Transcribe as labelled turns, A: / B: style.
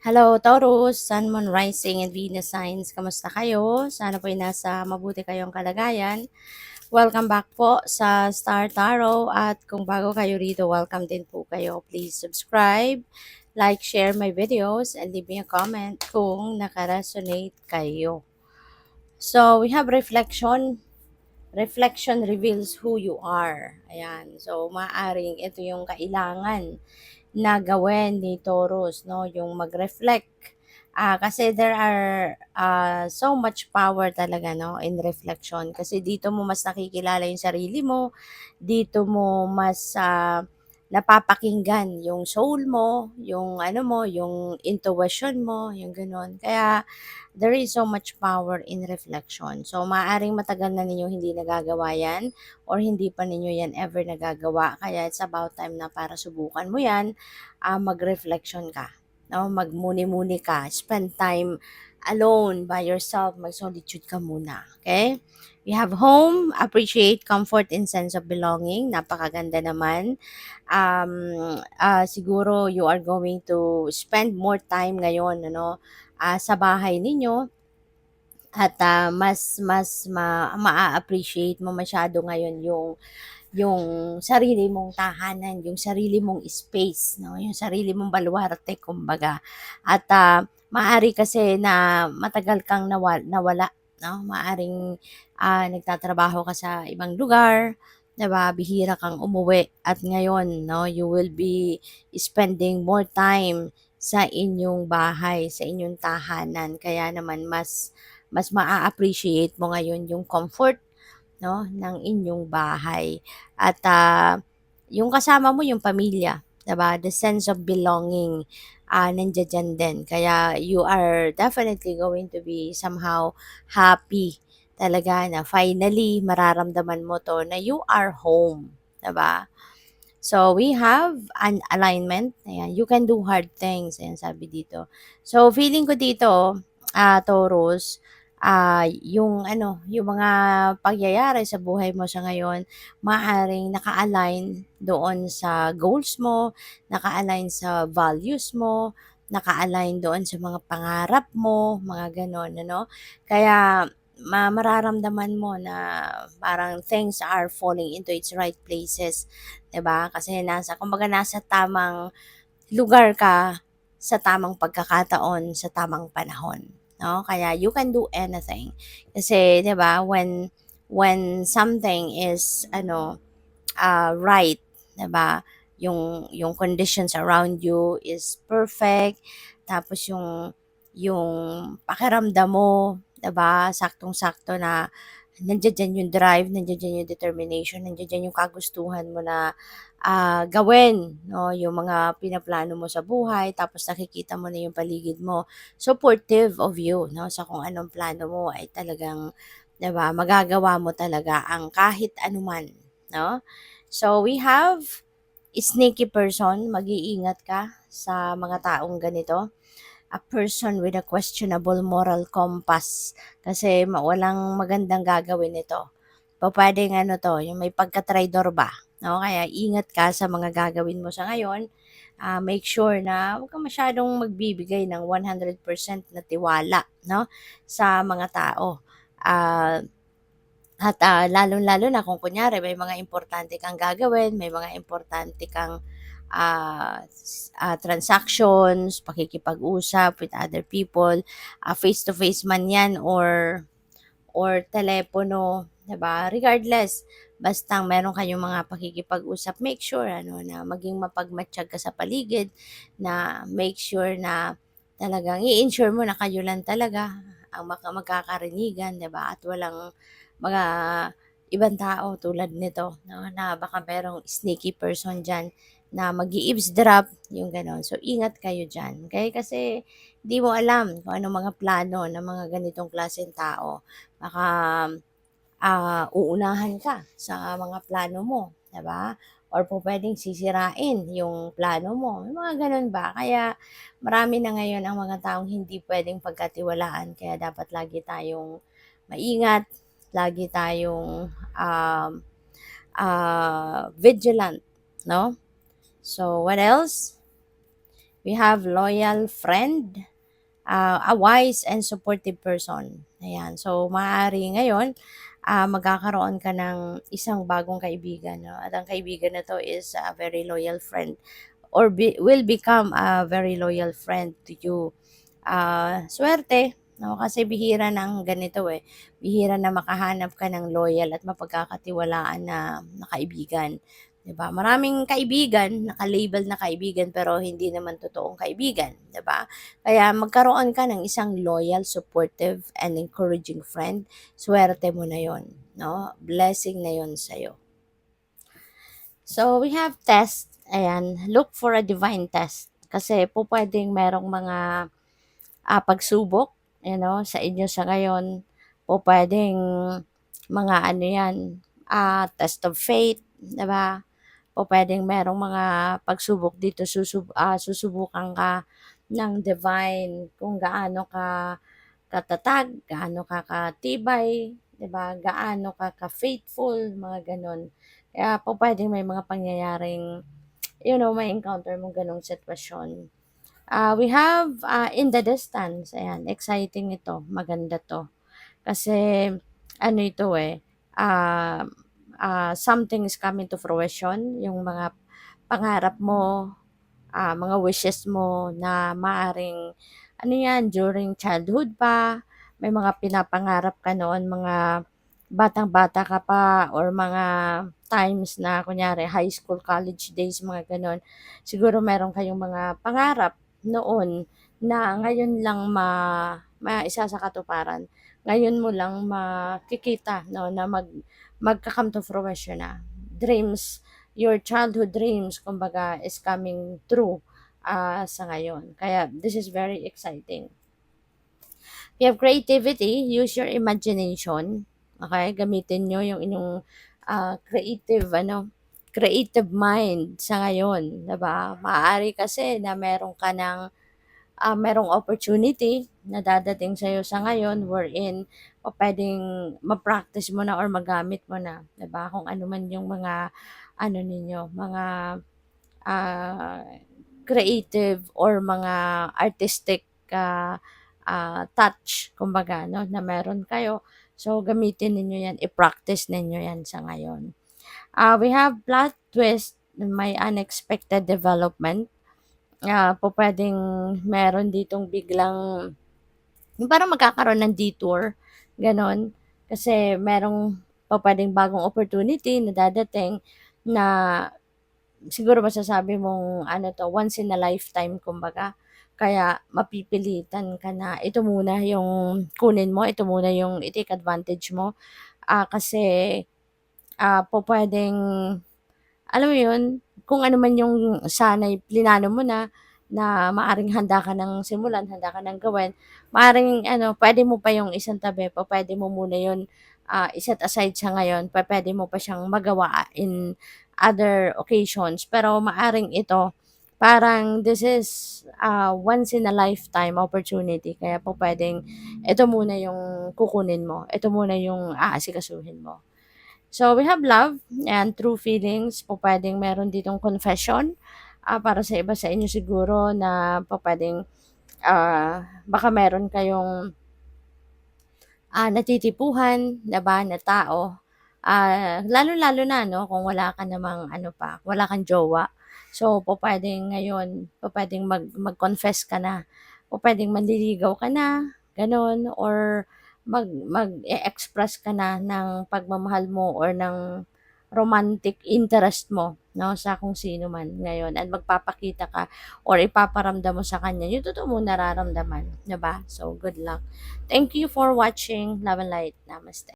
A: Hello, Taurus, Sun, Moon, Rising, and Venus signs. Kamusta kayo? Sana po ay nasa mabuti kayong kalagayan. Welcome back po sa Star Tarot at kung bago kayo rito, welcome din po kayo. Please subscribe, like, share my videos, and leave me a comment kung nakaresonate kayo. So, we have reflection. Reflection reveals who you are. Ayan. So, maaring ito yung kailangan na gawin ni Taurus, no? Yung mag-reflect. Kasi there are so much power talaga, no, in reflection. Kasi dito mo mas nakikilala yung sarili mo, dito mo mas napapakinggan yung soul mo, yung ano mo, yung intuition mo, yung ganun. Kaya there is so much power in reflection. So, maaaring matagal na ninyo hindi nagagawa yan or hindi pa ninyo yan ever nagagawa. Kaya it's about time na para subukan mo yan, mag-reflection ka. No? Magmuni-muni ka. Spend time alone by yourself. Mag-solitude ka muna. Okay? We have home, appreciate comfort and sense of belonging. Napakaganda naman. Siguro you are going to spend more time ngayon, ano, sa bahay ninyo at ma-appreciate mo masyado ngayon yung sarili mong tahanan, yung sarili mong space, no? Yung sarili mong baluarte, kumbaga. At maaari kasi na matagal kang nawala, no? Maaring nagtatrabaho ka sa ibang lugar, 'di ba? Bihira kang umuwi at ngayon, no, you will be spending more time sa inyong bahay, sa inyong tahanan. Kaya naman mas maa-appreciate mo ngayon yung comfort, no, ng inyong bahay. At yung kasama mo yung pamilya, 'di ba? The sense of belonging nandiyan din. Kaya you are definitely going to be somehow happy talaga na finally mararamdaman mo to na you are home, 'di ba? So we have an alignment. Ayan, you can do hard things. Ayan, sabi dito. So feeling ko dito, Taurus, yung ano, yung mga pangyayari sa buhay mo sa ngayon, maaring naka-align doon sa goals mo, naka-align sa values mo, naka-align doon sa mga pangarap mo, mga ganon, ano? Kaya mararamdaman mo na parang things are falling into its right places, 'di ba? Kasi kumbaga nasa tamang lugar ka sa tamang pagkakataon, sa tamang panahon, no? Kaya you can do anything. Kasi 'di ba, when something is right, 'di ba? Yung conditions around you is perfect. Tapos yung pakiramdam mo, 'di ba? Saktong-sakto na nandiyan yung drive, nandiyan yung determination, nandiyan yung kagustuhan mo na gawin, no? Yung mga pinaplano mo sa buhay, tapos nakikita mo na yung paligid mo supportive of you, no? Sa kung anong plano mo ay talagang, 'di ba, magagawa mo talaga ang kahit anuman, no? So we have sneaky person, mag-iingat ka sa mga taong ganito. A person with a questionable moral compass. Kasi walang magandang gagawin nito. Pwedeng ano to, yung may pagka-traidor ba? No? Kaya ingat ka sa mga gagawin mo sa ngayon. Make sure na huwag ka masyadong magbibigay ng 100% na tiwala, no, sa mga tao. Ah, at lalong-lalo na kung kunyari may mga importante kang gagawin, may mga importante kang transactions, pakikipag-usap with other people, face-to-face man yan or telepono, 'di ba? Regardless, basta meron kayong mga pakikipag-usap, make sure ano na maging mapagmatyag ka sa paligid, na make sure na talagang i-ensure mo na kayo lang talaga ang magkakarinigan, 'di ba? At walang mga ibang tao tulad nito, no, na baka merong sneaky person diyan na mag-eavesdrop, yung gano'n. So, ingat kayo diyan, okay? Kasi di mo alam kung anong mga plano ng mga ganitong klaseng tao. Baka uunahan ka sa mga plano mo, 'di ba? Or pupuwedeng sisirain yung plano mo, yung mga gano'n ba. Kaya marami na ngayon ang mga taong hindi puwedeng pagkatiwalaan kaya dapat lagi tayong maingat, lagi tayong vigilant, no? So, what else? We have loyal friend, a wise and supportive person. Ayan. So, maaari ngayon, magkakaroon ka ng isang bagong kaibigan. No? At ang kaibigan na to is a very loyal friend or will become a very loyal friend to you. Swerte, no? Kasi bihira ng ganito eh. Bihira na makahanap ka ng loyal at mapagkakatiwalaan na kaibigan. 'Di ba? Maraming kaibigan, naka-label na kaibigan pero hindi naman totoong kaibigan, 'di ba? Kaya magkaroon ka ng isang loyal, supportive and encouraging friend, swerte mo na 'yon, no? Blessing na 'yon sa iyo. So we have test. Ayan, look for a divine test. Kasi po pwedeng merong mga pagsubok, sa inyo sa ngayon. Po pwedeng mga ano yan, test of faith, 'di ba? O puwedeng merong mga pagsubok dito susubukan ka ng divine kung gaano ka katatag, gaano ka katibay, 'di ba? Gaano ka ka-faithful, mga gano'n. Kaya po puwedeng may mga pangyayaring, may encounter mong gano'ng sitwasyon. We have, in the distance, ayan, exciting ito, maganda 'to. Kasi ano ito, um, something is coming to fruition, yung mga pangarap mo, mga wishes mo na maaring ano yan, during childhood pa, may mga pinapangarap ka noon, mga batang-bata ka pa or mga times na kunyari high school, college days, mga gano'n. Siguro meron kayong mga pangarap noon na ngayon lang maisa sa katuparan. Ngayon mo lang makikita 'no, na magka-come to fruition na. Dreams, your childhood dreams kumbaga is coming true, sa ngayon. Kaya this is very exciting. You have creativity, use your imagination. Okay, gamitin nyo yung inyong creative mind sa ngayon, 'di ba? Maaari kasi na merong opportunity na dadating sa'yo sa ngayon wherein puwedeng ma-practice mo na or magamit mo na, 'di ba? Kung ano man yung mga ano ninyo, mga ah, creative or mga artistic, touch kumbaga 'no, na meron kayo. So, gamitin ninyo 'yan, i-practice ninyo 'yan sa ngayon. We have plot twist, may unexpected development. Pupuwedeng meron ditong biglang yung parang magkakaroon ng detour, gano'n. Kasi merong pupuwedeng bagong opportunity na dadating na siguro masasabi mong ano 'to, once in a lifetime kumbaga. Kaya mapipilitan ka na ito muna yung kunin mo, ito muna yung i-take advantage mo. Kasi, pupuwedeng alam mo 'yun, kung ano man yung sana'y plinano mo na maaaring handa ka ng simulan, handa ka ng gawin, maaaring ano, puwede mo pa yung isantabi, pupuwede mo muna 'yun, i-set aside sa ngayon, pupuwede mo pa siyang magawa in other occasions. Pero maaaring ito, parang this is, once in a lifetime opportunity kaya pupuwedeng ito muna yung kukunin mo, ito muna yung aasikasuhin mo. So, we have love and true feelings. Pupuwedeng meron ditong confession, para sa iba sa inyo siguro na pupuwedeng, baka meron kayong, natitipuhan, 'di ba, na tao. Lalong-lalo na 'no, kung wala ka namang ano pa, wala kang jowa. So, pupuwedeng ngayon, pupuwedeng mag-confess ka na. Pupuwedeng manliligaw ka na, gano'n or mag-e-express ka na ng pagmamahal mo or ng romantic interest mo 'no, sa kung sino man ngayon at magpapakita ka or ipaparamdam mo sa kanya yung totoo mong nararamdaman, 'di ba? So, good luck. Thank you for watching. Love and light. Namaste.